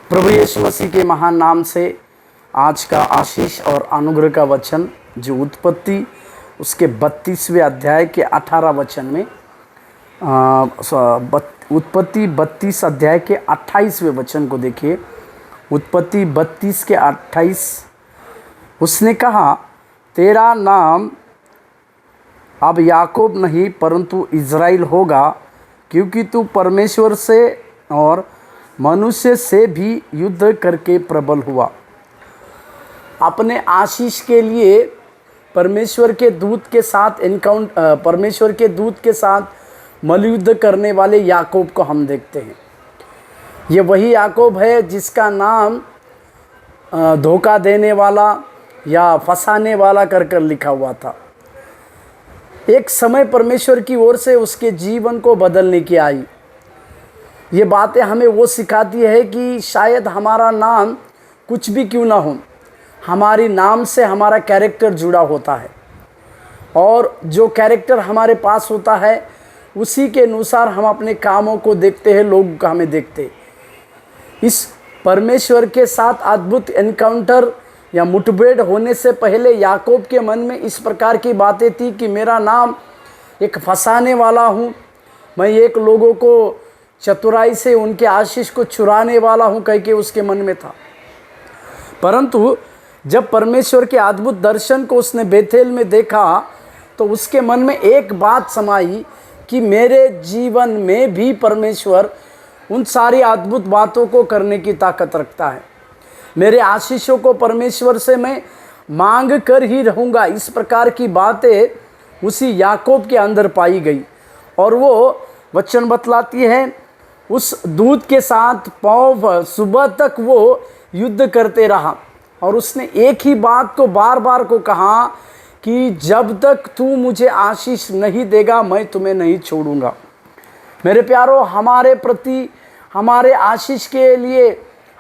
प्रभु यीशु मसीह के महान नाम से आज का आशीष और अनुग्रह का वचन जो उत्पत्ति उसके 32वें अध्याय के 18 वचन में उत्पत्ति 32 अध्याय के 28वें वचन को देखिए। उत्पत्ति 32 के 28 उसने कहा, तेरा नाम अब याकूब नहीं परंतु इज़राइल होगा, क्योंकि तू परमेश्वर से और मनुष्य से भी युद्ध करके प्रबल हुआ। अपने आशीष के लिए परमेश्वर के दूत के साथ परमेश्वर के दूत के साथ मल्लयुद्ध करने वाले याकूब को हम देखते हैं। ये वही याकूब है जिसका नाम धोखा देने वाला या फंसाने वाला कर लिखा हुआ था। एक समय परमेश्वर की ओर से उसके जीवन को बदलने की आई। ये बातें हमें वो सिखाती है कि शायद हमारा नाम कुछ भी क्यों ना हो, हमारी नाम से हमारा कैरेक्टर जुड़ा होता है और जो कैरेक्टर हमारे पास होता है उसी के अनुसार हम अपने कामों को देखते हैं, लोग हमें देखते। इस परमेश्वर के साथ अद्भुत एनकाउंटर या मुठभेड़ होने से पहले याकूब के मन में इस प्रकार की बातें थी कि मेरा नाम एक फंसाने वाला हूँ, मैं एक लोगों को चतुराई से उनके आशीष को चुराने वाला हूँ कह के उसके मन में था। परंतु जब परमेश्वर के अद्भुत दर्शन को उसने बेथेल में देखा तो उसके मन में एक बात समाई कि मेरे जीवन में भी परमेश्वर उन सारी अद्भुत बातों को करने की ताकत रखता है। मेरे आशीषों को परमेश्वर से मैं मांग कर ही रहूँगा। इस प्रकार की बातें उसी याकूब के अंदर पाई गई और वो वचन बतलाती है, उस दूत के साथ सुबह तक वो युद्ध करते रहा और उसने एक ही बात को बार बार को कहा कि जब तक तू मुझे आशीष नहीं देगा मैं तुम्हें नहीं छोड़ूंगा। मेरे प्यारों, हमारे प्रति हमारे आशीष के लिए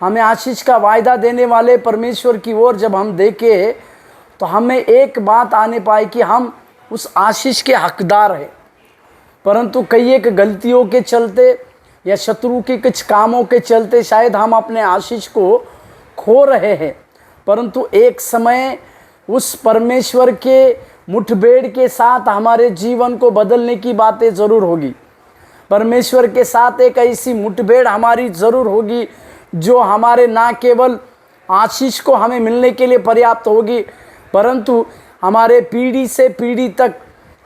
हमें आशीष का वायदा देने वाले परमेश्वर की ओर जब हम देखें तो हमें एक बात आने पाए कि हम उस आशीष के हकदार हैं। परंतु कई एक गलतियों के चलते या शत्रु के कुछ कामों के चलते शायद हम अपने आशीष को खो रहे हैं। परंतु एक समय उस परमेश्वर के मुठभेड़ के साथ हमारे जीवन को बदलने की बातें ज़रूर होगी। परमेश्वर के साथ एक ऐसी मुठभेड़ हमारी ज़रूर होगी जो हमारे ना केवल आशीष को हमें मिलने के लिए पर्याप्त होगी, परंतु हमारे पीढ़ी से पीढ़ी तक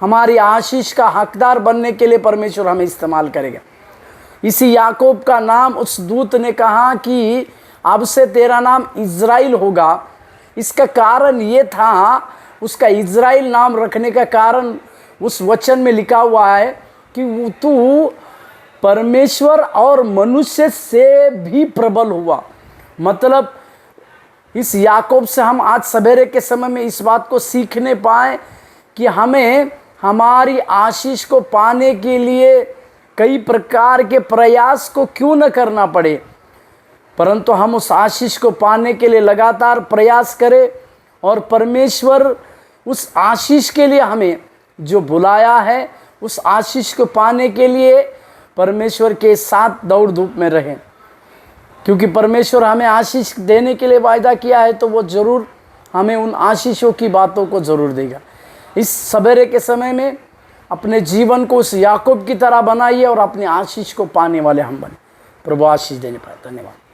हमारी आशीष का हकदार बनने के लिए परमेश्वर हमें इस्तेमाल करेगा। इसी याकूब का नाम उस दूत ने कहा कि अब से तेरा नाम इज़राइल होगा। इसका कारण ये था, उसका इज़राइल नाम रखने का कारण उस वचन में लिखा हुआ है कि तू परमेश्वर और मनुष्य से भी प्रबल हुआ। मतलब इस याकूब से हम आज सवेरे के समय में इस बात को सीखने पाए कि हमें हमारी आशीष को पाने के लिए कई प्रकार के प्रयास को क्यों न करना पड़े, परंतु हम उस आशीष को पाने के लिए लगातार प्रयास करें और परमेश्वर उस आशीष के लिए हमें जो बुलाया है उस आशीष को पाने के लिए परमेश्वर के साथ दौड़ धूप में रहें। क्योंकि परमेश्वर हमें आशीष देने के लिए वायदा किया है तो वो ज़रूर हमें उन आशीषों की बातों को ज़रूर देगा। इस सवेरे के समय में अपने जीवन को उस याकूब की तरह बनाइए और अपने आशीष को पाने वाले हम बने। प्रभु आशीष देने पाए। धन्यवाद।